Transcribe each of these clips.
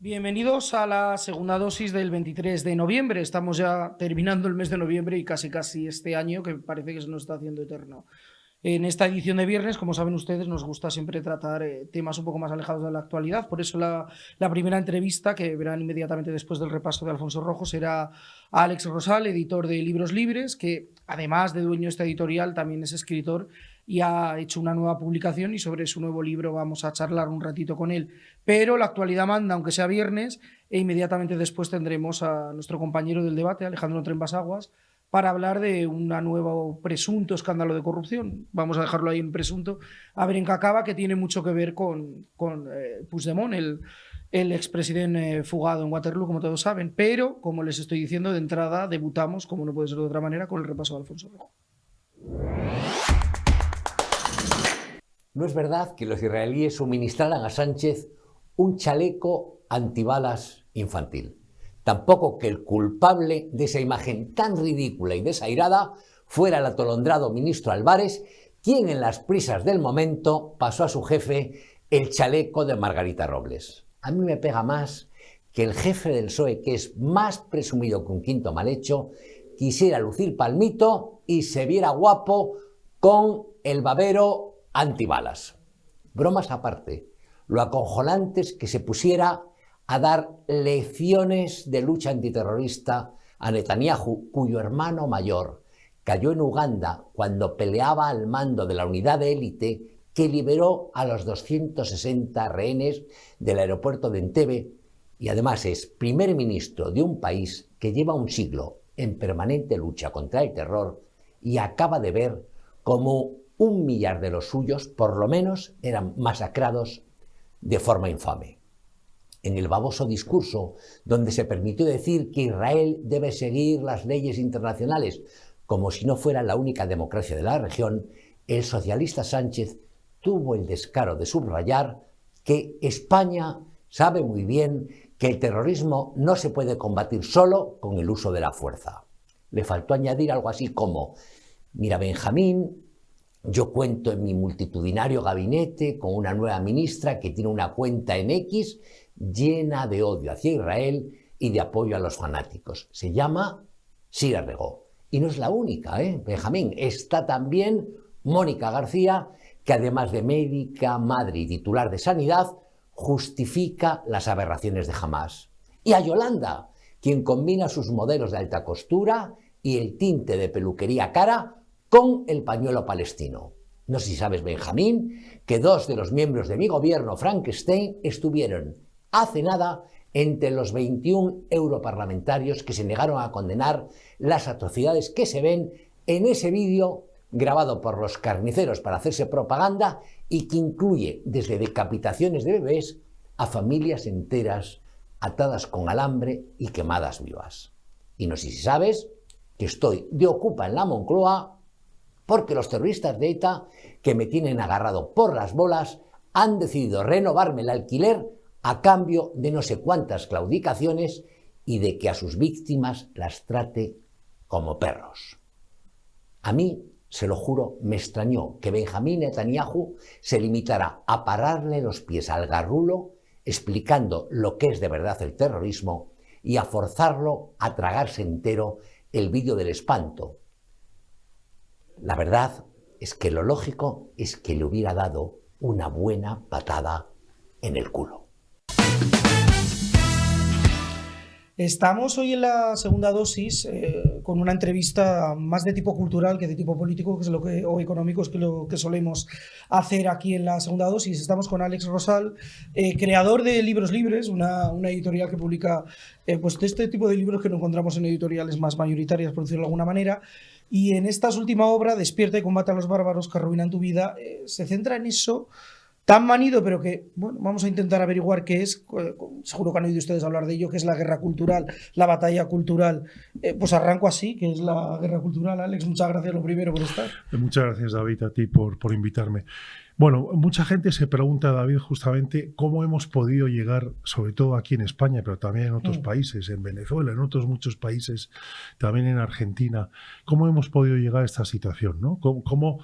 Bienvenidos a la segunda dosis del 23 de noviembre. Estamos ya terminando el mes de noviembre y casi este año que parece que se nos está haciendo eterno. En esta edición de viernes, como saben ustedes, nos gusta siempre tratar temas un poco más alejados de la actualidad. Por eso la primera entrevista, que verán inmediatamente después del repaso de Alfonso Rojo, será a Alex Rosal, editor de Libros Libres, que además de dueño de esta editorial también es escritor y ha hecho una nueva publicación, y sobre su nuevo libro vamos a charlar un ratito con él. Pero la actualidad manda, aunque sea viernes, e inmediatamente después tendremos a nuestro compañero del debate, Alejandro Trenbasaguas, para hablar de un nuevo presunto escándalo de corrupción. Vamos a dejarlo ahí en presunto, a ver en qué acaba, que tiene mucho que ver con Puigdemont, el expresidente fugado en Waterloo, como todos saben. Pero, como les estoy diciendo, de entrada debutamos, como no puede ser de otra manera, con el repaso de Alfonso Rojo. No es verdad que los israelíes suministraran a Sánchez un chaleco antibalas infantil. Tampoco que el culpable de esa imagen tan ridícula y desairada fuera el atolondrado ministro Álvarez, quien en las prisas del momento pasó a su jefe el chaleco de Margarita Robles. A mí me pega más que el jefe del PSOE, que es más presumido que un quinto mal hecho, quisiera lucir palmito y se viera guapo con el babero antibalas. Bromas aparte, lo acojonante es que se pusiera a dar lecciones de lucha antiterrorista a Netanyahu, cuyo hermano mayor cayó en Uganda cuando peleaba al mando de la unidad de élite que liberó a los 260 rehenes del aeropuerto de Entebbe, y además es primer ministro de un país que lleva un siglo en permanente lucha contra el terror y acaba de ver cómo 1 millar de los suyos, por lo menos, eran masacrados de forma infame. En el baboso discurso donde se permitió decir que Israel debe seguir las leyes internacionales como si no fuera la única democracia de la región, el socialista Sánchez tuvo el descaro de subrayar que España sabe muy bien que el terrorismo no se puede combatir solo con el uso de la fuerza. Le faltó añadir algo así como: mira, Benjamín, yo cuento en mi multitudinario gabinete con una nueva ministra que tiene una cuenta en X llena de odio hacia Israel y de apoyo a los fanáticos. Se llama Sira Regó. Y no es la única, Benjamín. Está también Mónica García, que además de médica, madre y titular de Sanidad, justifica las aberraciones de Hamás. Y a Yolanda, quien combina sus modelos de alta costura y el tinte de peluquería cara con el pañuelo palestino. No sé si sabes, Benjamín, que 2 de los miembros de mi gobierno, Frankenstein, estuvieron hace nada entre los 21 europarlamentarios que se negaron a condenar las atrocidades que se ven en ese vídeo grabado por los carniceros para hacerse propaganda y que incluye desde decapitaciones de bebés a familias enteras atadas con alambre y quemadas vivas. Y no sé si sabes que estoy de ocupa en la Moncloa porque los terroristas de ETA, que me tienen agarrado por las bolas, han decidido renovarme el alquiler a cambio de no sé cuántas claudicaciones y de que a sus víctimas las trate como perros. A mí, se lo juro, me extrañó que Benjamín Netanyahu se limitara a pararle los pies al garrulo explicando lo que es de verdad el terrorismo y a forzarlo a tragarse entero el vídeo del espanto. La verdad es que lo lógico es que le hubiera dado una buena patada en el culo. Estamos hoy en la segunda dosis con una entrevista más de tipo cultural que de tipo político, que es o económico, es lo que solemos hacer aquí en la segunda dosis. Estamos con Alex Rosal, creador de Libros Libres, una editorial que publica pues de este tipo de libros que no encontramos en editoriales más mayoritarias, por decirlo de alguna manera. Y en esta última obra, Despierta y combate a los bárbaros que arruinan tu vida, se centra en eso tan manido, pero que, bueno, vamos a intentar averiguar qué es. Seguro que han oído ustedes hablar de ello, que es la guerra cultural, la batalla cultural. Pues arranco así, que es la guerra cultural. Alex, muchas gracias lo primero por estar. Muchas gracias, David, a ti por invitarme. Bueno, mucha gente se pregunta, David, justamente cómo hemos podido llegar, sobre todo aquí en España, pero también en otros países, en Venezuela, en otros muchos países, también en Argentina, cómo hemos podido llegar a esta situación, ¿no? ¿Cómo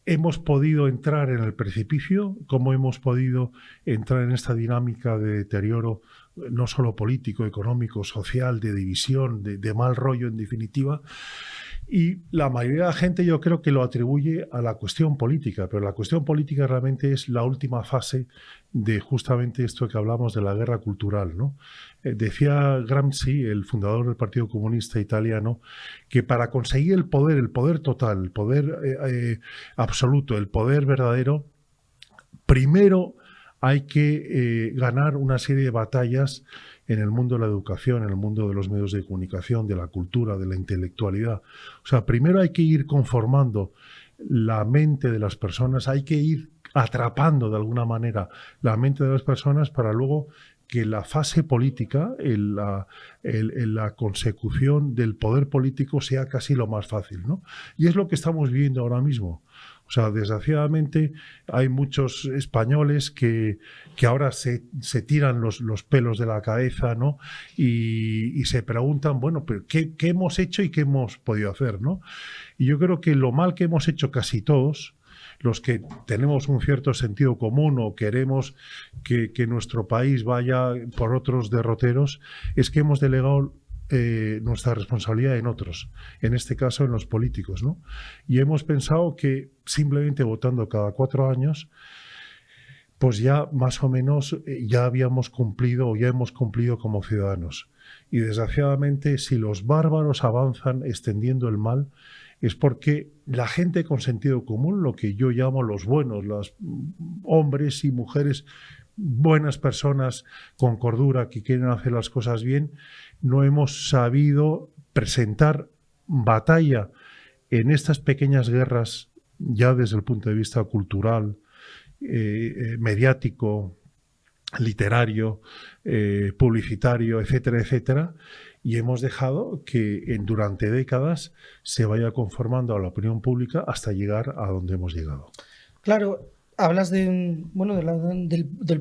hemos podido entrar en el precipicio? ¿Cómo hemos podido entrar en esta dinámica de deterioro no solo político, económico, social, de división, de mal rollo en definitiva. Y la mayoría de la gente yo creo que lo atribuye a la cuestión política, pero la cuestión política realmente es la última fase de justamente esto que hablamos de la guerra cultural, ¿no? Decía Gramsci, el fundador del Partido Comunista Italiano, que para conseguir el poder total, el poder absoluto, el poder verdadero, primero hay que ganar una serie de batallas en el mundo de la educación, en el mundo de los medios de comunicación, de la cultura, de la intelectualidad. O sea, primero hay que ir conformando la mente de las personas, hay que ir atrapando de alguna manera la mente de las personas para luego que la fase política, la consecución del poder político sea casi lo más fácil, ¿no? Y es lo que estamos viviendo ahora mismo. O sea, desgraciadamente hay muchos españoles que ahora se tiran los pelos de la cabeza, ¿no? Y se preguntan, bueno, pero ¿qué hemos hecho y qué hemos podido hacer, ¿no? Y yo creo que lo mal que hemos hecho casi todos, los que tenemos un cierto sentido común o queremos que nuestro país vaya por otros derroteros, es que hemos delegado nuestra responsabilidad en otros, en este caso en los políticos, ¿no? Y hemos pensado que simplemente votando cada 4 años, pues ya más o menos ya habíamos cumplido o ya hemos cumplido como ciudadanos. Y desgraciadamente, si los bárbaros avanzan extendiendo el mal, es porque la gente con sentido común, lo que yo llamo los buenos, los hombres y mujeres, buenas personas con cordura que quieren hacer las cosas bien, no hemos sabido presentar batalla en estas pequeñas guerras, ya desde el punto de vista cultural, mediático, literario, publicitario, etcétera, etcétera, y hemos dejado que durante décadas se vaya conformando a la opinión pública hasta llegar a donde hemos llegado. Claro, hablas del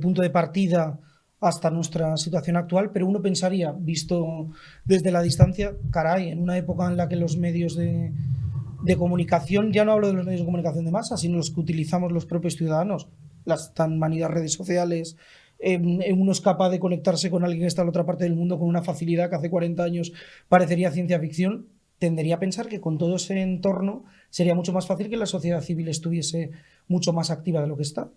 punto de partida hasta nuestra situación actual, pero uno pensaría, visto desde la distancia, caray, en una época en la que los medios de comunicación, ya no hablo de los medios de comunicación de masa, sino los que utilizamos los propios ciudadanos, las tan manidas redes sociales, uno es capaz de conectarse con alguien que está en la otra parte del mundo con una facilidad que hace 40 años parecería ciencia ficción, tendería a pensar que con todo ese entorno sería mucho más fácil que la sociedad civil estuviese mucho más activa de lo que está.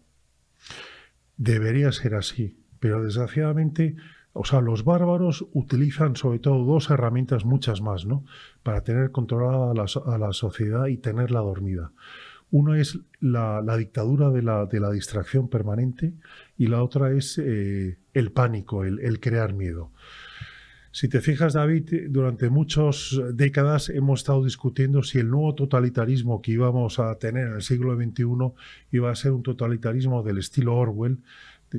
Debería ser así. Pero desgraciadamente, o sea, los bárbaros utilizan sobre todo 2 herramientas, muchas más, ¿no?, para tener controlada a la sociedad y tenerla dormida. Uno es la dictadura de la distracción permanente y la otra es el pánico, el crear miedo. Si te fijas, David, durante muchas décadas hemos estado discutiendo si el nuevo totalitarismo que íbamos a tener en el siglo XXI iba a ser un totalitarismo del estilo Orwell,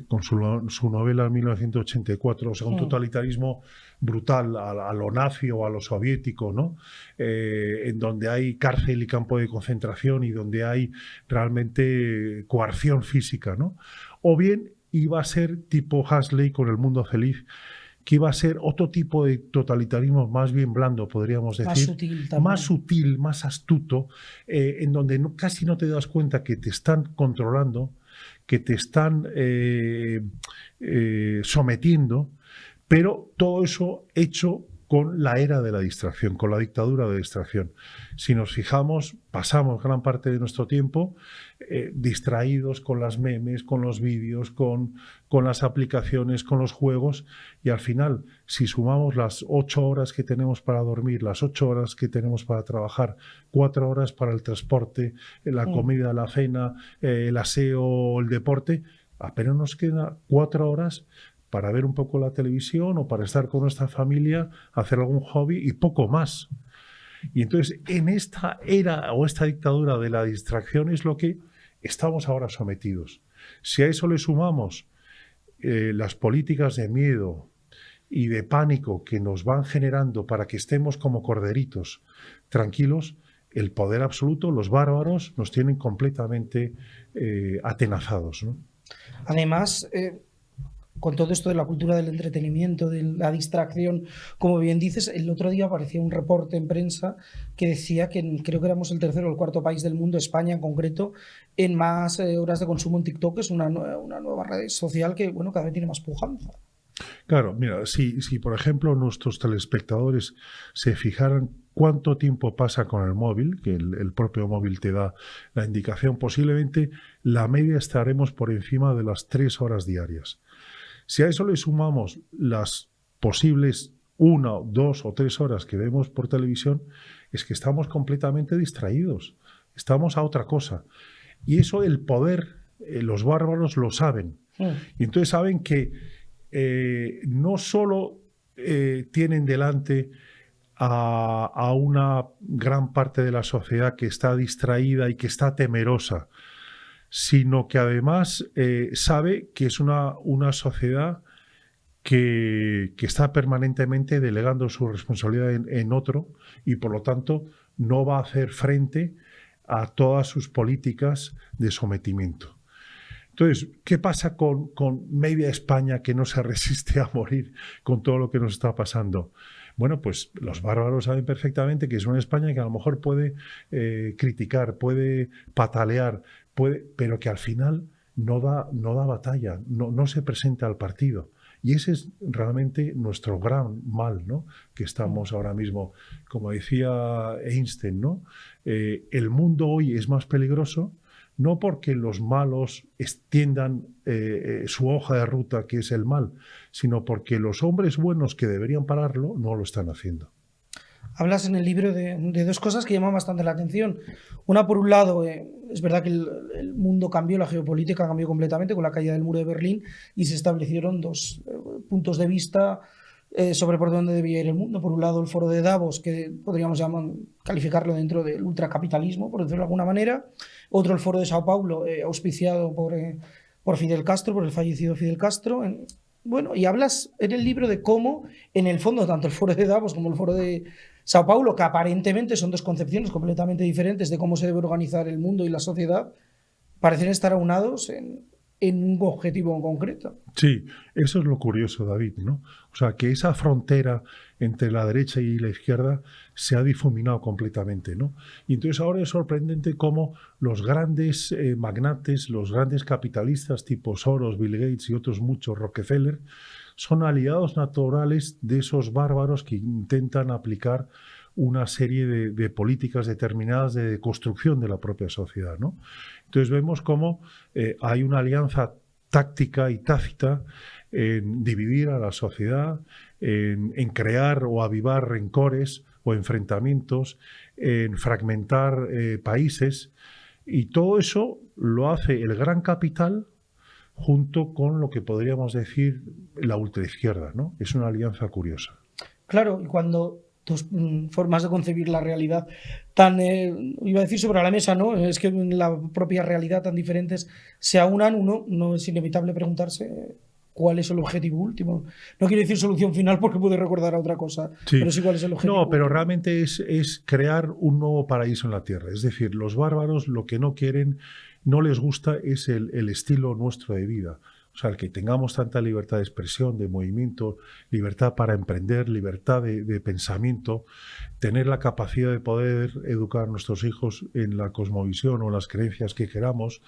con su novela 1984, o sea, un totalitarismo brutal a lo nazi o a lo soviético, ¿no? En donde hay cárcel y campo de concentración y donde hay realmente coerción física, ¿no? O bien iba a ser tipo Huxley con El mundo feliz, que iba a ser otro tipo de totalitarismo más bien blando, podríamos decir. Más sutil, más astuto, en donde casi no te das cuenta que te están controlando, que te están sometiendo, pero todo eso hecho con la era de la distracción, con la dictadura de distracción. Si nos fijamos, pasamos gran parte de nuestro tiempo distraídos con las memes, con los vídeos, con las aplicaciones, con los juegos, y al final, si sumamos las 8 horas que tenemos para dormir, las 8 horas que tenemos para trabajar, 4 horas para el transporte, la comida, la cena, el aseo, el deporte, apenas nos queda 4 horas para ver un poco la televisión o para estar con nuestra familia, hacer algún hobby y poco más. Y entonces, en esta era o esta dictadura de la distracción es lo que estamos ahora sometidos. Si a eso le sumamos las políticas de miedo y de pánico que nos van generando para que estemos como corderitos tranquilos, el poder absoluto, los bárbaros, nos tienen completamente atenazados, ¿no? Además, con todo esto de la cultura del entretenimiento, de la distracción, como bien dices, el otro día aparecía un reporte en prensa que decía que creo que éramos el 3º o el 4º país del mundo, España en concreto, en más horas de consumo en TikTok. Es una nueva red social que, bueno, cada vez tiene más pujanza. Claro, mira, si por ejemplo nuestros telespectadores se fijaran cuánto tiempo pasa con el móvil, que el propio móvil te da la indicación, posiblemente la media estaremos por encima de las 3 horas diarias. Si a eso le sumamos las posibles 1, 2 o 3 horas que vemos por televisión, es que estamos completamente distraídos, estamos a otra cosa. Y eso el poder, los bárbaros lo saben. Y entonces saben que no solo tienen delante a una gran parte de la sociedad que está distraída y que está temerosa, sino que además sabe que es una sociedad que está permanentemente delegando su responsabilidad en otro y por lo tanto no va a hacer frente a todas sus políticas de sometimiento. Entonces, ¿qué pasa con media España que no se resiste a morir con todo lo que nos está pasando? Bueno, pues los bárbaros saben perfectamente que es una España que a lo mejor puede criticar, puede patalear, pero que al final no da batalla, no se presenta al partido. Y ese es realmente nuestro gran mal, ¿no? Que estamos ahora mismo, como decía Einstein, ¿no? El mundo hoy es más peligroso no porque los malos extiendan su hoja de ruta, que es el mal, sino porque los hombres buenos que deberían pararlo no lo están haciendo. Hablas en el libro de dos cosas que llaman bastante la atención. Una, por un lado, es verdad que el mundo cambió, la geopolítica cambió completamente con la caída del muro de Berlín y se establecieron dos puntos de vista sobre por dónde debía ir el mundo. Por un lado, el foro de Davos, que podríamos calificarlo dentro del ultracapitalismo, por decirlo de alguna manera. Otro, el foro de Sao Paulo, auspiciado por Fidel Castro, por el fallecido Fidel Castro. Bueno, y hablas en el libro de cómo, en el fondo, tanto el foro de Davos como el foro de Sao Paulo, que aparentemente son dos concepciones completamente diferentes de cómo se debe organizar el mundo y la sociedad, parecen estar aunados en un objetivo en concreto. Sí, eso es lo curioso, David, ¿no? O sea, que esa frontera entre la derecha y la izquierda se ha difuminado completamente, ¿no? Y entonces ahora es sorprendente cómo los grandes magnates, los grandes capitalistas tipo Soros, Bill Gates y otros muchos, Rockefeller, son aliados naturales de esos bárbaros que intentan aplicar una serie de políticas determinadas de construcción de la propia sociedad, ¿no? Entonces vemos cómo hay una alianza táctica y tácita en dividir a la sociedad, en crear o avivar rencores o enfrentamientos, en fragmentar países, y todo eso lo hace el gran capital junto con lo que podríamos decir la ultraizquierda, ¿no? Es una alianza curiosa. Claro, y cuando dos formas de concebir la realidad tan, iba a decir sobre la mesa, ¿no? Es que en la propia realidad tan diferentes se aunan, uno no es inevitable preguntarse cuál es el objetivo último. No quiero decir solución final porque puede recordar a otra cosa, sí, pero sí cuál es el objetivo. No, pero realmente es crear un nuevo paraíso en la Tierra. Es decir, los bárbaros lo que no quieren, no les gusta es el estilo nuestro de vida. O sea, el que tengamos tanta libertad de expresión, de movimiento, libertad para emprender, libertad de pensamiento, tener la capacidad de poder educar a nuestros hijos en la cosmovisión o las creencias que queramos,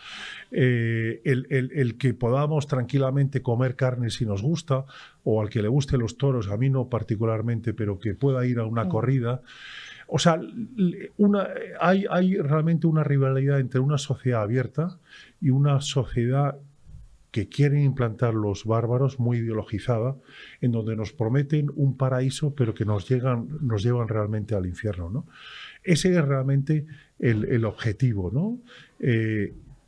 el que podamos tranquilamente comer carne si nos gusta, o al que le gusten los toros, a mí no particularmente, pero que pueda ir a una corrida. O sea, hay realmente una rivalidad entre una sociedad abierta y una sociedad que quieren implantar los bárbaros, muy ideologizada, en donde nos prometen un paraíso, pero que nos llevan realmente al infierno, ¿no? Ese es realmente el objetivo, ¿no?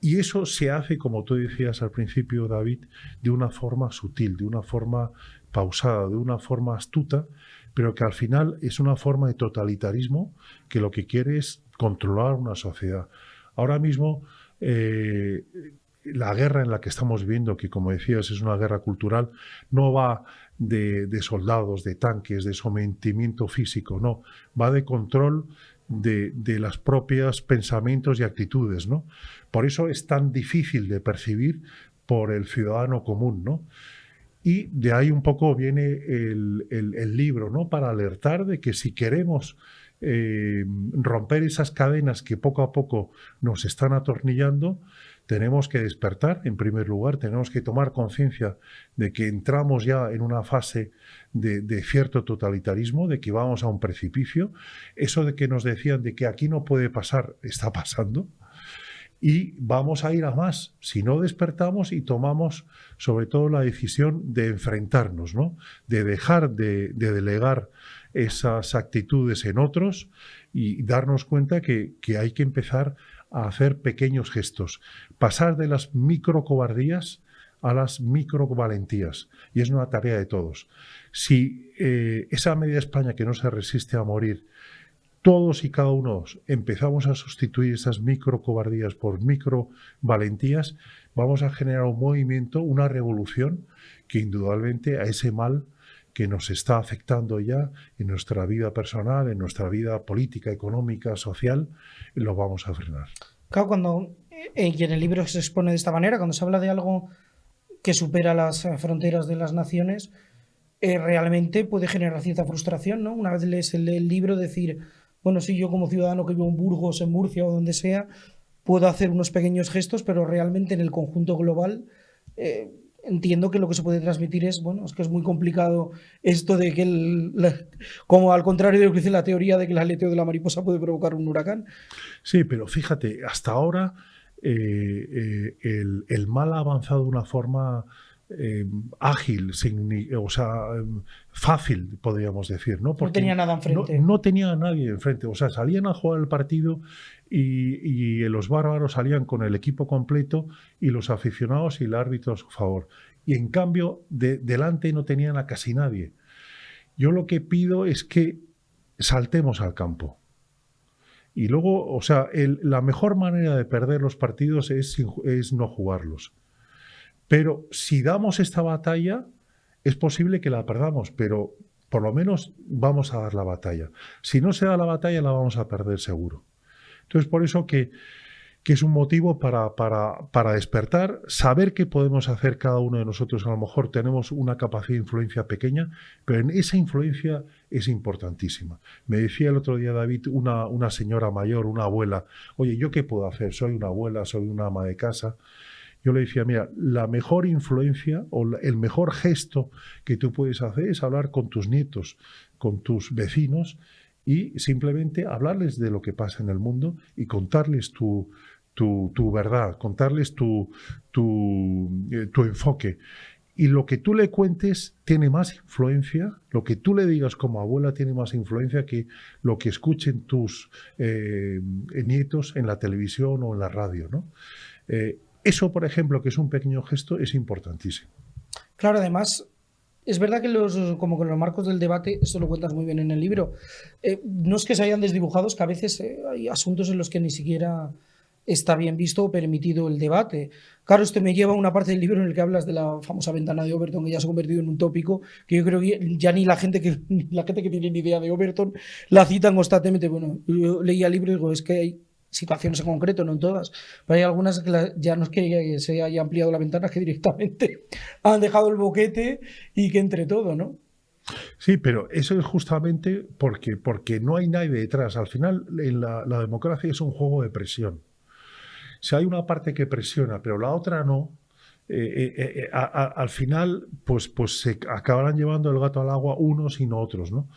Y eso se hace, como tú decías al principio, David, de una forma sutil, de una forma pausada, de una forma astuta, pero que al final es una forma de totalitarismo que lo que quiere es controlar una sociedad. Ahora mismo, la guerra en la que estamos viviendo, que como decías es una guerra cultural, no va de soldados, de tanques, de sometimiento físico, no, va de control de los propios pensamientos y actitudes, ¿no? Por eso es tan difícil de percibir por el ciudadano común, ¿no? Y de ahí un poco viene el libro, ¿no? Para alertar de que si queremos romper esas cadenas que poco a poco nos están atornillando, tenemos que despertar, en primer lugar, tenemos que tomar conciencia de que entramos ya en una fase de cierto totalitarismo, de que vamos a un precipicio. Eso de que nos decían de que aquí no puede pasar, está pasando. Y vamos a ir a más si no despertamos y tomamos sobre todo la decisión de enfrentarnos, ¿no? De dejar de delegar esas actitudes en otros y darnos cuenta que hay que empezar a hacer pequeños gestos, pasar de las microcobardías a las microvalentías, y es una tarea de todos. Si esa media España que no se resiste a morir, todos y cada uno empezamos a sustituir esas microcobardías por microvalentías, vamos a generar un movimiento, una revolución que indudablemente a ese mal que nos está afectando ya en nuestra vida personal, en nuestra vida política, económica, social, lo vamos a frenar. Claro, cuando y en el libro se expone de esta manera, cuando se habla de algo que supera las fronteras de las naciones, realmente puede generar cierta frustración, ¿no? Una vez lees el libro, decir, bueno, sí, yo como ciudadano que vivo en Burgos, en Murcia o donde sea, puedo hacer unos pequeños gestos, pero realmente en el conjunto global entiendo que lo que se puede transmitir es, bueno, es que es muy complicado esto de que, como al contrario de lo que dice la teoría de que el aleteo de la mariposa puede provocar un huracán. Sí, pero fíjate, hasta ahora el mal ha avanzado de una forma ágil, o sea, fácil, podríamos decir, ¿no? Porque no tenía nada enfrente. No tenía a nadie enfrente, o sea, salían a jugar el partido y los bárbaros salían con el equipo completo y los aficionados y el árbitro a su favor. Y en cambio, delante no tenían a casi nadie. Yo lo que pido es que saltemos al campo. Y luego, o sea, la mejor manera de perder los partidos es no jugarlos. Pero si damos esta batalla, es posible que la perdamos, pero por lo menos vamos a dar la batalla. Si no se da la batalla, la vamos a perder seguro. Entonces, por eso que es un motivo para despertar, saber qué podemos hacer cada uno de nosotros. A lo mejor tenemos una capacidad de influencia pequeña, pero en esa influencia es importantísima. Me decía el otro día, David, una señora mayor, una abuela, oye, ¿yo qué puedo hacer? Soy una abuela, soy una ama de casa. Yo le decía, mira, la mejor influencia o el mejor gesto que tú puedes hacer es hablar con tus nietos, con tus vecinos y simplemente hablarles de lo que pasa en el mundo y contarles tu verdad, contarles tu enfoque. Y lo que tú le cuentes tiene más influencia, lo que tú le digas como abuela tiene más influencia que lo que escuchen tus nietos en la televisión o en la radio, ¿no? Eso, por ejemplo, que es un pequeño gesto, es importantísimo. Claro, además, es verdad que como con los marcos del debate, esto lo cuentas muy bien en el libro, no es que se hayan desdibujado, es que a veces hay asuntos en los que ni siquiera está bien visto o permitido el debate. Claro, esto me lleva a una parte del libro en el que hablas de la famosa ventana de Overton, que ya se ha convertido en un tópico, que yo creo que ya ni la gente que tiene ni idea de Overton la citan constantemente. Bueno, yo leía el libro y digo, es que hay situaciones en concreto, no en todas, pero hay algunas que ya no es que se haya ampliado la ventana, es que directamente han dejado el boquete y que entre todo, ¿no? Sí, pero eso es justamente porque no hay nadie detrás. Al final, la democracia es un juego de presión. Si hay una parte que presiona, pero la otra no, al final pues se acabarán llevando el gato al agua unos y no otros, ¿no?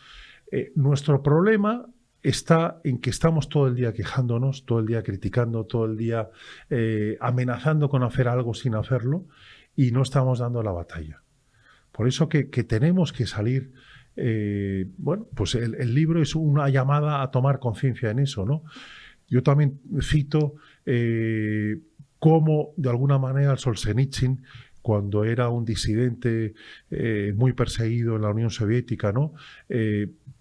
Nuestro problema está en que estamos todo el día quejándonos, todo el día criticando, todo el día amenazando con hacer algo sin hacerlo y no estamos dando la batalla. Por eso que tenemos que salir, bueno, pues el libro es una llamada a tomar conciencia en eso, ¿no? Yo también cito cómo, de alguna manera, Solzhenitsyn, cuando era un disidente muy perseguido en la Unión Soviética, ¿no?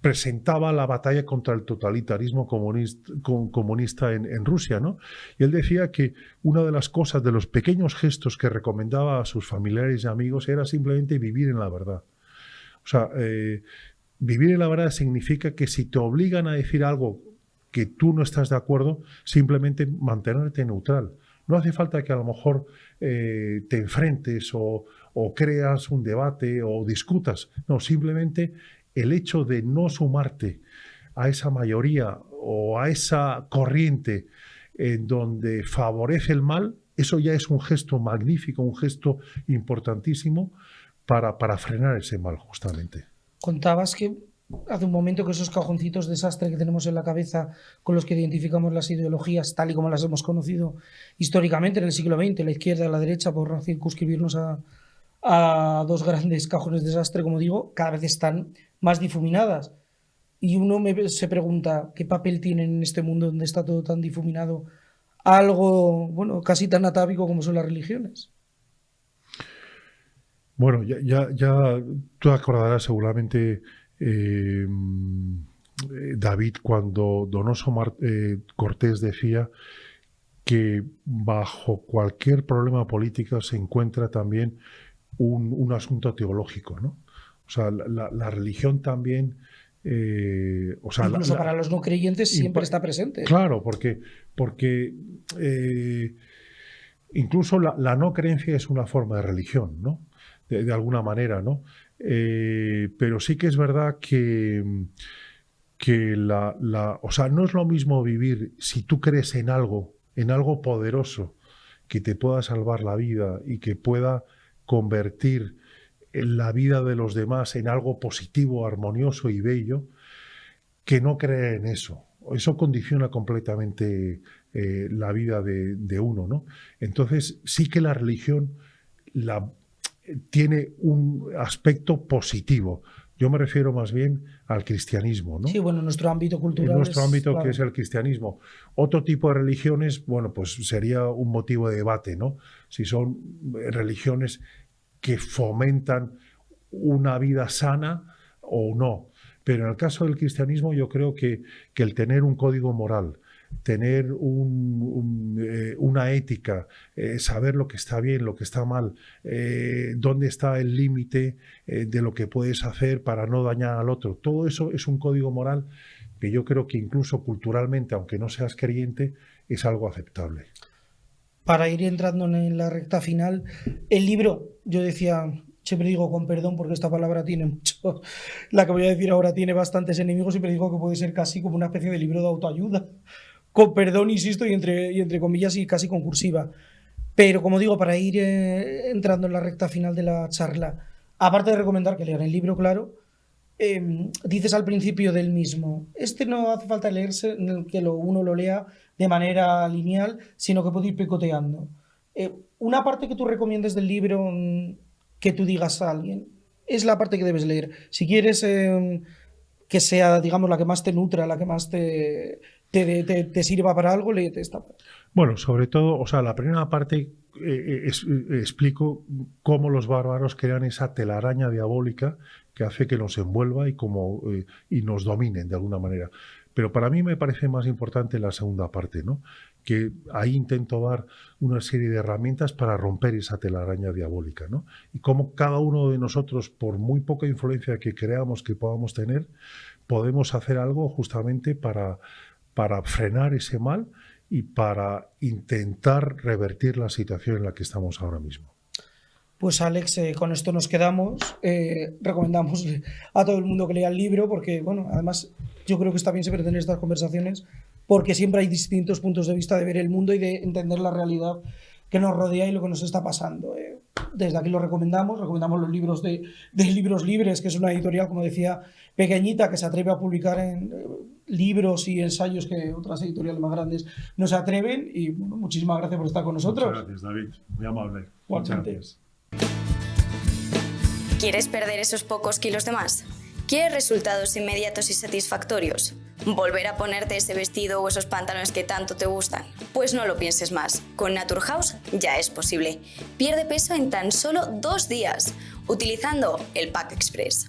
Presentaba la batalla contra el totalitarismo comunista en Rusia, ¿no? Y él decía que una de las cosas, de los pequeños gestos que recomendaba a sus familiares y amigos era simplemente vivir en la verdad. O sea, vivir en la verdad significa que si te obligan a decir algo que tú no estás de acuerdo, simplemente mantenerte neutral. No hace falta que a lo mejor te enfrentes o creas un debate o discutas. No, simplemente el hecho de no sumarte a esa mayoría o a esa corriente en donde favorece el mal, eso ya es un gesto magnífico, un gesto importantísimo para frenar ese mal, justamente. Contabas que hace un momento que esos cajoncitos de sastre que tenemos en la cabeza con los que identificamos las ideologías tal y como las hemos conocido históricamente en el siglo XX, la izquierda y la derecha, por circunscribirnos a dos grandes cajones de sastre, como digo, cada vez están más difuminadas. Y uno se pregunta, ¿qué papel tienen en este mundo donde está todo tan difuminado algo, bueno, casi tan atávico como son las religiones? Bueno, ya tú acordarás seguramente, David, cuando Donoso Cortés decía que bajo cualquier problema político se encuentra también un asunto teológico, ¿no? O sea, la religión también... incluso para los no creyentes siempre está presente. Claro, porque incluso la no creencia es una forma de religión, ¿no? De alguna manera, ¿no? Pero sí que es verdad que o sea, no es lo mismo vivir si tú crees en algo poderoso que te pueda salvar la vida y que pueda convertir la vida de los demás en algo positivo, armonioso y bello, que no creer en eso. Eso condiciona completamente la vida de uno, ¿no? Entonces, sí que la religión tiene un aspecto positivo. Yo me refiero más bien al cristianismo, ¿no? Sí, bueno, en nuestro ámbito cultural. En nuestro ámbito, claro, que es el cristianismo. Otro tipo de religiones, bueno, pues sería un motivo de debate, ¿no? Si son religiones que fomentan una vida sana o no. Pero en el caso del cristianismo yo creo que el tener un código moral, tener una ética, saber lo que está bien, lo que está mal, dónde está el límite de lo que puedes hacer para no dañar al otro, todo eso es un código moral que yo creo que incluso culturalmente, aunque no seas creyente, es algo aceptable. Para ir entrando en la recta final, el libro, yo decía, siempre digo con perdón porque esta palabra tiene mucho, la que voy a decir ahora tiene bastantes enemigos, siempre digo que puede ser casi como una especie de libro de autoayuda, con perdón, insisto, y entre comillas y casi con cursiva. Pero como digo, para ir entrando en la recta final de la charla, aparte de recomendar que lean el libro, claro, dices al principio del mismo, no hace falta leerse, que uno lo lea de manera lineal, sino que puede ir picoteando. Una parte que tú recomiendes del libro, que tú digas a alguien, es la parte que debes leer. Si quieres que sea, digamos, la que más te nutra, la que más te sirva para algo, léete esta parte. Bueno, sobre todo, o sea, la primera parte explico cómo los bárbaros crean esa telaraña diabólica que hace que nos envuelva y nos dominen de alguna manera. Pero para mí me parece más importante la segunda parte, ¿no? Que ahí intento dar una serie de herramientas para romper esa telaraña diabólica, ¿no? Y cómo cada uno de nosotros, por muy poca influencia que creamos que podamos tener, podemos hacer algo justamente para frenar ese mal y para intentar revertir la situación en la que estamos ahora mismo. Pues Alex, con esto nos quedamos. Recomendamos a todo el mundo que lea el libro porque, bueno, además yo creo que está bien siempre tener estas conversaciones porque siempre hay distintos puntos de vista de ver el mundo y de entender la realidad que nos rodea y lo que nos está pasando. Desde aquí lo recomendamos los libros de Libros Libres, que es una editorial, como decía, pequeñita, que se atreve a publicar en libros y ensayos que otras editoriales más grandes no se atreven. Y bueno, muchísimas gracias por estar con nosotros. Muchas gracias, David. Muy amable. Muchas gracias. ¿Quieres perder esos pocos kilos de más? ¿Quieres resultados inmediatos y satisfactorios? ¿Volver a ponerte ese vestido o esos pantalones que tanto te gustan? Pues no lo pienses más. Con Naturhaus ya es posible. Pierde peso en tan solo 2 días, utilizando el Pack Express.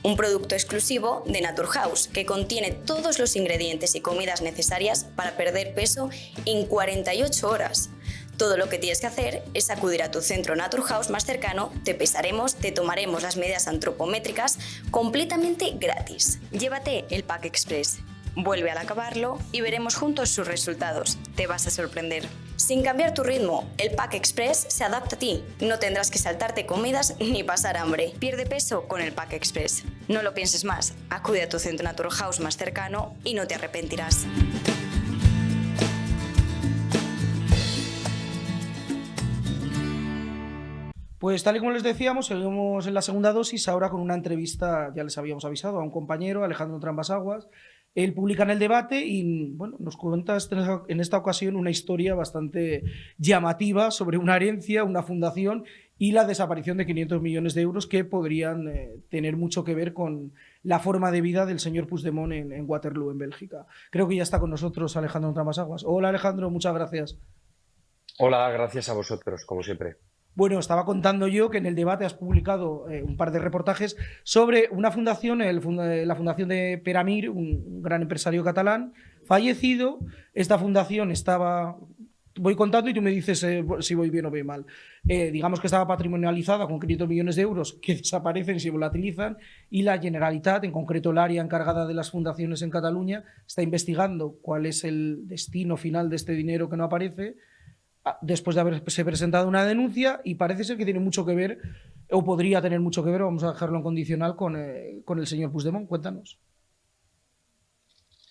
Un producto exclusivo de Naturhaus que contiene todos los ingredientes y comidas necesarias para perder peso en 48 horas. Todo lo que tienes que hacer es acudir a tu centro Naturhaus más cercano, te pesaremos, te tomaremos las medidas antropométricas completamente gratis. Llévate el Pack Express, vuelve al acabarlo y veremos juntos sus resultados. Te vas a sorprender. Sin cambiar tu ritmo, el Pack Express se adapta a ti. No tendrás que saltarte comidas ni pasar hambre. Pierde peso con el Pack Express. No lo pienses más, acude a tu centro Naturhaus más cercano y no te arrepentirás. Pues tal y como les decíamos, seguimos en la segunda dosis, ahora con una entrevista, ya les habíamos avisado, a un compañero, Alejandro Trambasaguas. Él publica en El Debate y bueno, nos cuenta en esta ocasión una historia bastante llamativa sobre una herencia, una fundación y la desaparición de 500 millones de euros que podrían tener mucho que ver con la forma de vida del señor Puigdemont en Waterloo, en Bélgica. Creo que ya está con nosotros Alejandro Trambasaguas. Hola Alejandro, muchas gracias. Hola, gracias a vosotros, como siempre. Bueno, estaba contando yo que en El Debate has publicado un par de reportajes sobre una fundación, la fundación de Peramir, un gran empresario catalán, fallecido. Esta fundación estaba, voy contando y tú me dices si voy bien o voy mal. Digamos que estaba patrimonializada con 500 millones de euros que desaparecen y se volatilizan, y la Generalitat, en concreto el área encargada de las fundaciones en Cataluña, está investigando cuál es el destino final de este dinero que no aparece, después de haberse presentado una denuncia, y parece ser que tiene mucho que ver, o podría tener mucho que ver, vamos a dejarlo en condicional, con el señor Puigdemont. Cuéntanos.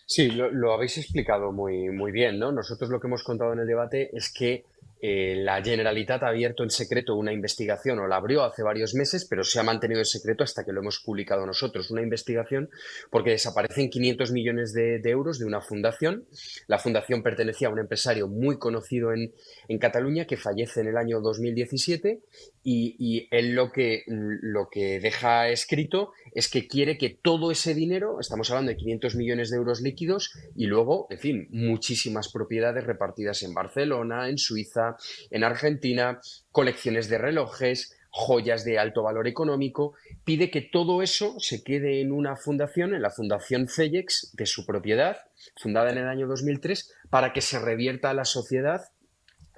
Sí, lo habéis explicado muy bien, ¿no? Nosotros lo que hemos contado en el debate es que la Generalitat ha abierto en secreto una investigación, o la abrió hace varios meses, pero se ha mantenido en secreto hasta que lo hemos publicado nosotros. Una investigación porque desaparecen 500 millones de euros de una fundación. La fundación pertenecía a un empresario muy conocido en Cataluña que fallece en el año 2017 y él lo que deja escrito es que quiere que todo ese dinero, estamos hablando de 500 millones de euros líquidos, y luego, en fin, muchísimas propiedades repartidas en Barcelona, en Suiza, en Argentina, colecciones de relojes, joyas de alto valor económico. Pide que todo eso se quede en una fundación, en la Fundación Cellex, de su propiedad, fundada en el año 2003, para que se revierta a la sociedad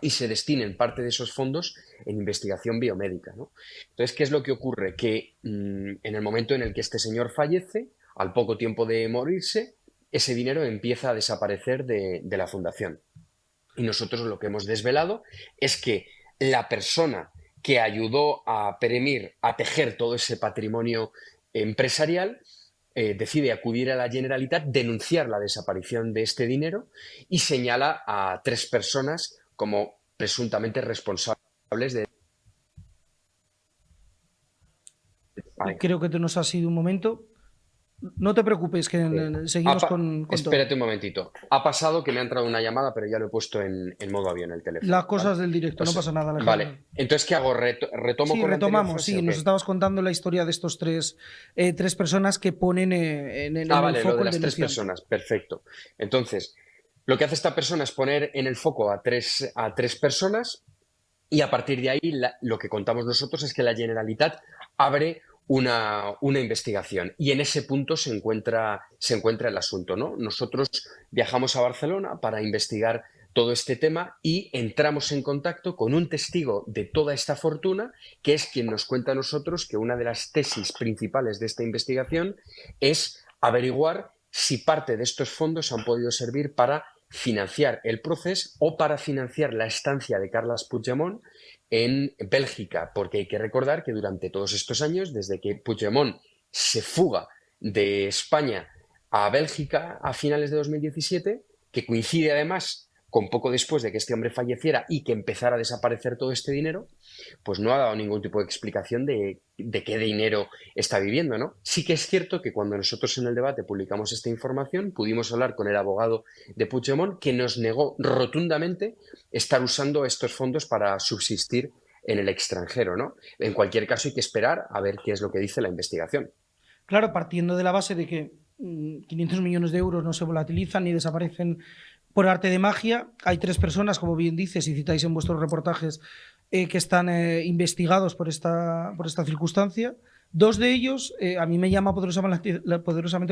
y se destinen parte de esos fondos en investigación biomédica, ¿no? Entonces, ¿qué es lo que ocurre? Que en el momento en el que este señor fallece, al poco tiempo de morirse, ese dinero empieza a desaparecer de la fundación. Y nosotros lo que hemos desvelado es que la persona que ayudó a Peramir a tejer todo ese patrimonio empresarial decide acudir a la Generalitat, denunciar la desaparición de este dinero y señala a 3 personas como presuntamente responsables de... Vale. Creo que te nos ha sido un momento. No te preocupes, que seguimos con todo. Espérate un momentito. Ha pasado que me ha entrado una llamada, pero ya lo he puesto en modo avión el teléfono. Las cosas ¿vale? del directo, no pasa nada, Alejandro. Vale, entonces, ¿qué hago? ¿Retomo Sí, con retomamos, la anterior frase, sí. Nos estabas contando la historia de estos tres personas que ponen en el vale, foco lo de el las 3 denunciante. personas, perfecto. Entonces, lo que hace esta persona es poner en el foco a tres personas, y a partir de ahí lo que contamos nosotros es que la Generalitat abre una investigación, y en ese punto se encuentra el asunto, ¿no? Nosotros viajamos a Barcelona para investigar todo este tema y entramos en contacto con un testigo de toda esta fortuna, que es quien nos cuenta a nosotros que una de las tesis principales de esta investigación es averiguar si parte de estos fondos han podido servir para financiar el proceso o para financiar la estancia de Carles Puigdemont en Bélgica, porque hay que recordar que durante todos estos años, desde que Puigdemont se fuga de España a Bélgica a finales de 2017, que coincide además con poco después de que este hombre falleciera y que empezara a desaparecer todo este dinero, pues no ha dado ningún tipo de explicación de qué dinero está viviendo, ¿no? Sí que es cierto que cuando nosotros en el debate publicamos esta información, pudimos hablar con el abogado de Puigdemont, que nos negó rotundamente estar usando estos fondos para subsistir en el extranjero, ¿no? En cualquier caso, hay que esperar a ver qué es lo que dice la investigación. Claro, partiendo de la base de que 500 millones de euros no se volatilizan ni desaparecen por arte de magia. Hay 3 personas, como bien dices y citáis en vuestros reportajes, que están investigados por esta circunstancia. 2 de ellos, a mí me llama poderosamente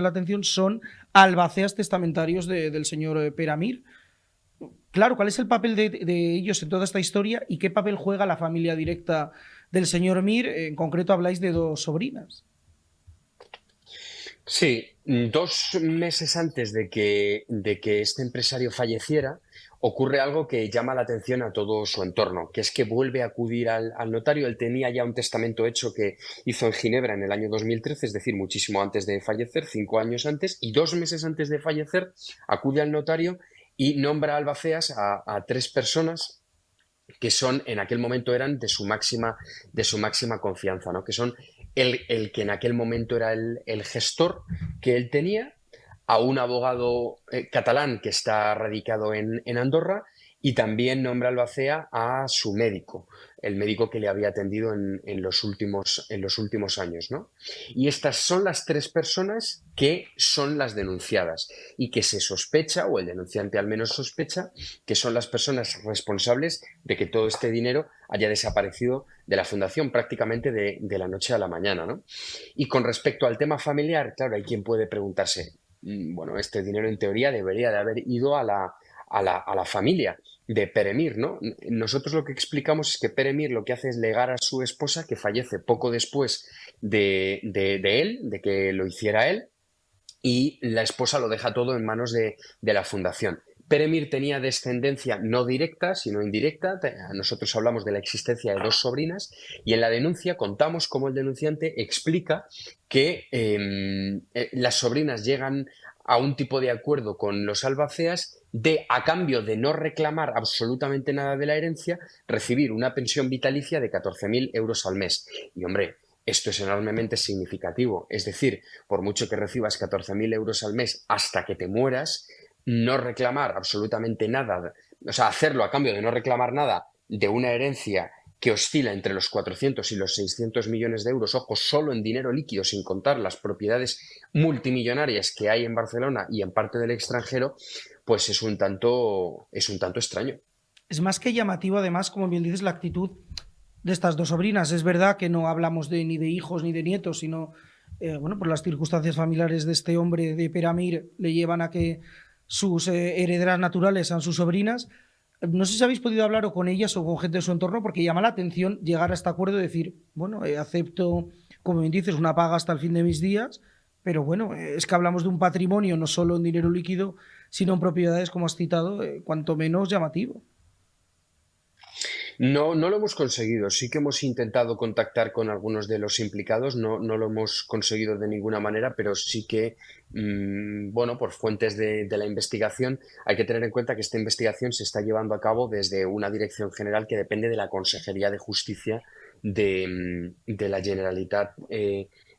la atención, son albaceas testamentarios del señor Peramir. Claro, ¿cuál es el papel de ellos en toda esta historia y qué papel juega la familia directa del señor Mir? En concreto habláis de 2 sobrinas. Sí, 2 meses antes de que este empresario falleciera, ocurre algo que llama la atención a todo su entorno, que es que vuelve a acudir al notario. Él tenía ya un testamento hecho que hizo en Ginebra en el año 2013, es decir, muchísimo antes de fallecer, 5 años antes, y 2 meses antes de fallecer acude al notario y nombra albaceas a 3 personas que son, en aquel momento eran de su máxima confianza, ¿no? Que son el que en aquel momento era el gestor que él tenía, a un abogado catalán que está radicado en Andorra, y también nombra albacea a su médico, el médico que le había atendido en los últimos años, ¿no? Y estas son las tres personas que son las denunciadas y que se sospecha, o el denunciante al menos sospecha, que son las personas responsables de que todo este dinero haya desaparecido de la fundación prácticamente de la noche a la mañana, ¿no? Y con respecto al tema familiar, claro, hay quien puede preguntarse, bueno, este dinero en teoría debería de haber ido a la familia de Peremir, ¿no? Nosotros lo que explicamos es que Peremir lo que hace es legar a su esposa, que fallece poco después de él, de que lo hiciera él, y la esposa lo deja todo en manos de la fundación. Peremir tenía descendencia no directa, sino indirecta. Nosotros hablamos de la existencia de dos sobrinas, y en la denuncia contamos cómo el denunciante explica que las sobrinas llegan a un tipo de acuerdo con los albaceas a cambio de no reclamar absolutamente nada de la herencia, recibir una pensión vitalicia de 14.000 euros al mes. Y hombre, esto es enormemente significativo. Es decir, por mucho que recibas 14.000 euros al mes hasta que te mueras, no reclamar absolutamente nada, o sea, hacerlo a cambio de no reclamar nada de una herencia que oscila entre los 400 y los 600 millones de euros, ojo, solo en dinero líquido, sin contar las propiedades multimillonarias que hay en Barcelona y en parte del extranjero, pues es un tanto extraño. Es más que llamativo, además, como bien dices, la actitud de estas dos sobrinas. Es verdad que no hablamos ni de hijos ni de nietos, sino, bueno, por las circunstancias familiares de este hombre, de Peramir, le llevan a que sus herederas naturales sean sus sobrinas. No sé si habéis podido hablar o con ellas o con gente de su entorno, porque llama la atención llegar a este acuerdo y decir, bueno, acepto, como bien dices, una paga hasta el fin de mis días, pero bueno, es que hablamos de un patrimonio no solo en dinero líquido, sino en propiedades, como has citado, cuanto menos llamativo. No, no lo hemos conseguido. Sí que hemos intentado contactar con algunos de los implicados. No, no lo hemos conseguido de ninguna manera, pero sí que, bueno, por fuentes de la investigación, hay que tener en cuenta que esta investigación se está llevando a cabo desde una dirección general que depende de la Consejería de Justicia de la Generalitat,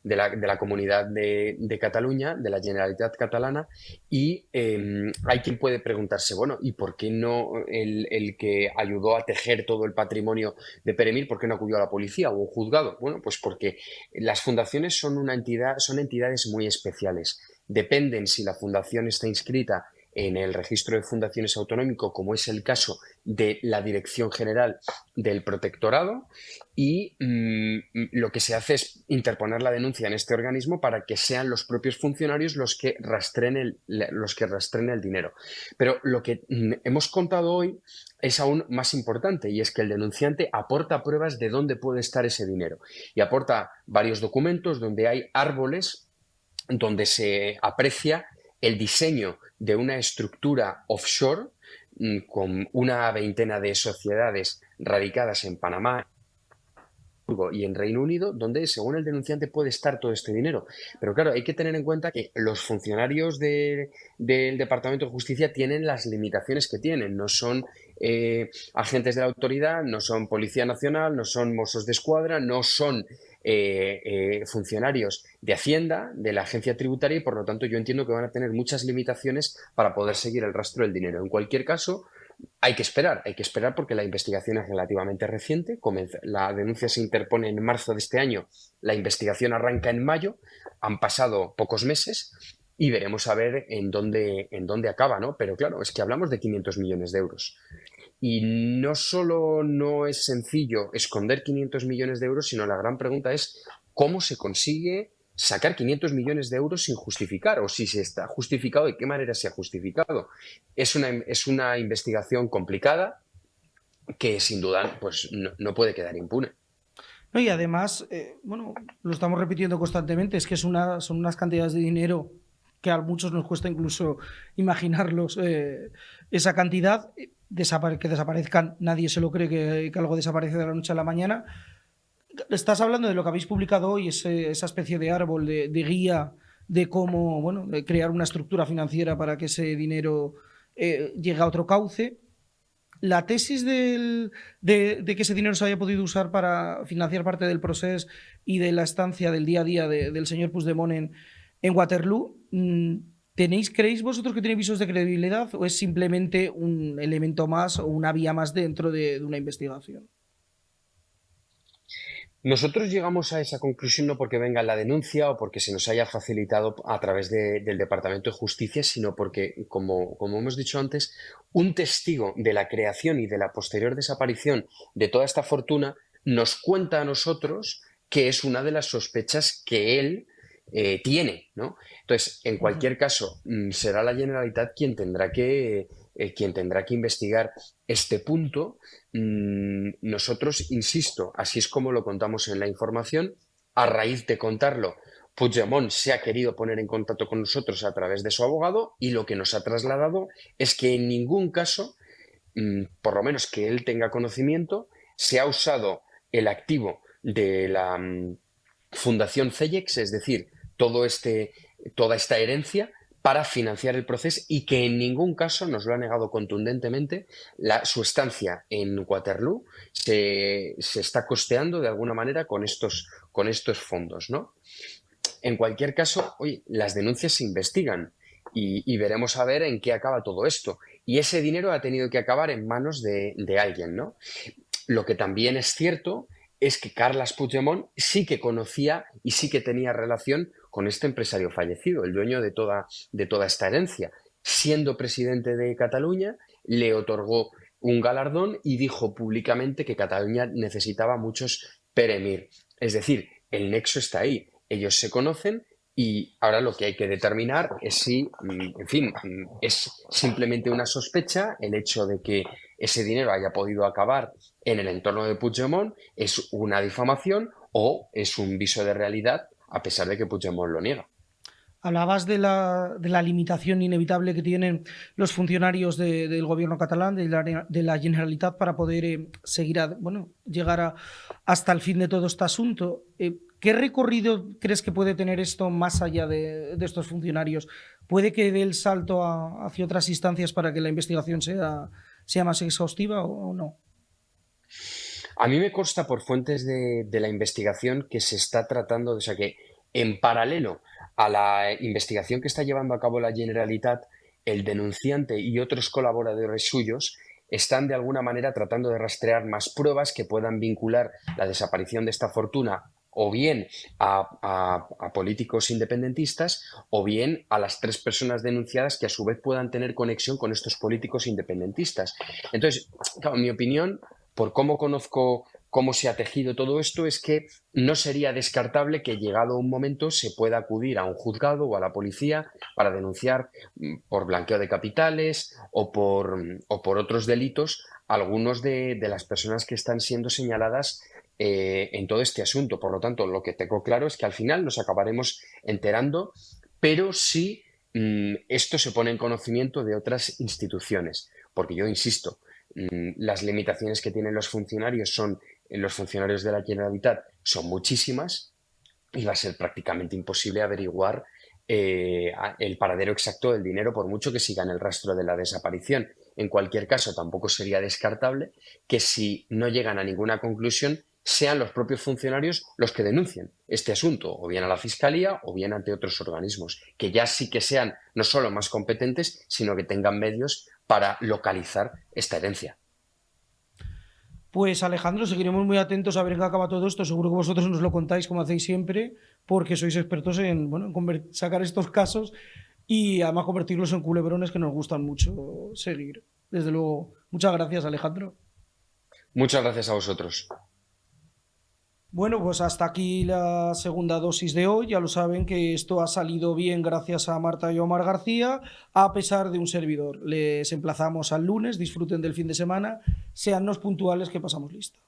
de la Comunidad de Cataluña, de la Generalitat Catalana, y hay quien puede preguntarse, bueno, ¿y por qué no el que ayudó a tejer todo el patrimonio de Peremir, por qué no acudió a la policía o un juzgado? Bueno, pues porque las fundaciones son entidades muy especiales. Dependen si la fundación está inscrita en el registro de fundaciones autonómico, como es el caso de la Dirección General del Protectorado, y lo que se hace es interponer la denuncia en este organismo para que sean los propios funcionarios los que rastreen el dinero. Pero lo que hemos contado hoy es aún más importante, y es que el denunciante aporta pruebas de dónde puede estar ese dinero, y aporta varios documentos donde hay árboles donde se aprecia el diseño de una estructura offshore con una veintena de sociedades radicadas en Panamá y en Reino Unido, donde, según el denunciante, puede estar todo este dinero. Pero claro, hay que tener en cuenta que los funcionarios del Departamento de Justicia tienen las limitaciones que tienen. No son agentes de la autoridad, no son Policía Nacional, no son Mossos de Escuadra, no son funcionarios de Hacienda, de la agencia tributaria, y por lo tanto yo entiendo que van a tener muchas limitaciones para poder seguir el rastro del dinero. En cualquier caso, hay que esperar porque la investigación es relativamente reciente. La denuncia se interpone en marzo de este año, la investigación arranca en mayo, han pasado pocos meses y veremos a ver en dónde acaba, ¿no? Pero claro, es que hablamos de 500 millones de euros. Y no solo no es sencillo esconder 500 millones de euros, sino la gran pregunta es cómo se consigue sacar 500 millones de euros sin justificar, o si se está justificado, de qué manera se ha justificado. Es una investigación complicada que sin duda pues, no puede quedar impune. No, y además, bueno, lo estamos repitiendo constantemente, es que son unas cantidades de dinero que a muchos nos cuesta incluso imaginarlos, esa cantidad, que desaparezcan, nadie se lo cree que algo desaparece de la noche a la mañana. Estás hablando de lo que habéis publicado hoy, esa especie de árbol, de guía de cómo, bueno, de crear una estructura financiera para que ese dinero llegue a otro cauce. la tesis de que ese dinero se haya podido usar para financiar parte del proceso y de la estancia del día a día del señor Puigdemont en Waterloo, ¿creéis vosotros que tiene visos de credibilidad o es simplemente un elemento más o una vía más dentro de una investigación? Nosotros llegamos a esa conclusión no porque venga la denuncia o porque se nos haya facilitado a través del Departamento de Justicia, sino porque, como hemos dicho antes, un testigo de la creación y de la posterior desaparición de toda esta fortuna nos cuenta a nosotros que es una de las sospechas que él tiene, ¿no? Entonces, en cualquier caso, será la Generalitat quien tendrá que investigar este punto. Nosotros, insisto, así es como lo contamos en la información, a raíz de contarlo, Puigdemont se ha querido poner en contacto con nosotros a través de su abogado y lo que nos ha trasladado es que en ningún caso, por lo menos que él tenga conocimiento, se ha usado el activo de la Fundación Cellex, es decir, toda esta herencia, para financiar el proceso y que en ningún caso, nos lo ha negado contundentemente, su estancia en Waterloo se está costeando de alguna manera con estos fondos, ¿no? En cualquier caso, oye, las denuncias se investigan y veremos a ver en qué acaba todo esto. Y ese dinero ha tenido que acabar en manos de alguien, ¿no? Lo que también es cierto es que Carles Puigdemont sí que conocía y sí que tenía relación con este empresario fallecido, el dueño de toda esta herencia. Siendo presidente de Cataluña, le otorgó un galardón y dijo públicamente que Cataluña necesitaba muchos Pere-Mir. Es decir, el nexo está ahí. Ellos se conocen y ahora lo que hay que determinar es si, en fin, es simplemente una sospecha el hecho de que ese dinero haya podido acabar en el entorno de Puigdemont, es una difamación o es un viso de realidad a pesar de que Puigdemont lo niega. Hablabas de la limitación inevitable que tienen los funcionarios del gobierno catalán, de la Generalitat, para poder llegar hasta el fin de todo este asunto. ¿Qué recorrido crees que puede tener esto más allá de estos funcionarios? ¿Puede que dé el salto hacia otras instancias para que la investigación sea más exhaustiva o no? A mí me consta por fuentes de la investigación que se está tratando, o sea que en paralelo a la investigación que está llevando a cabo la Generalitat, el denunciante y otros colaboradores suyos están de alguna manera tratando de rastrear más pruebas que puedan vincular la desaparición de esta fortuna o bien a políticos independentistas o bien a las 3 personas denunciadas que a su vez puedan tener conexión con estos políticos independentistas. Entonces, claro, en mi opinión, por cómo conozco cómo se ha tejido todo esto, es que no sería descartable que llegado un momento se pueda acudir a un juzgado o a la policía para denunciar por blanqueo de capitales o por otros delitos algunos de las personas que están siendo señaladas en todo este asunto. Por lo tanto, lo que tengo claro es que al final nos acabaremos enterando, pero sí esto se pone en conocimiento de otras instituciones, porque yo insisto, las limitaciones que tienen los funcionarios de la Generalitat son muchísimas y va a ser prácticamente imposible averiguar el paradero exacto del dinero por mucho que sigan el rastro de la desaparición. En cualquier caso, tampoco sería descartable que si no llegan a ninguna conclusión sean los propios funcionarios los que denuncien este asunto, o bien a la Fiscalía o bien ante otros organismos, que ya sí que sean no solo más competentes, sino que tengan medios para localizar esta herencia. Pues Alejandro, seguiremos muy atentos a ver en qué acaba todo esto. Seguro que vosotros nos lo contáis como hacéis siempre, porque sois expertos en sacar estos casos y además convertirlos en culebrones que nos gustan mucho seguir. Desde luego, muchas gracias, Alejandro. Muchas gracias a vosotros. Bueno, pues hasta aquí la segunda dosis de hoy. Ya lo saben que esto ha salido bien gracias a Marta y Omar García, a pesar de un servidor. Les emplazamos al lunes, disfruten del fin de semana, seannos puntuales que pasamos lista.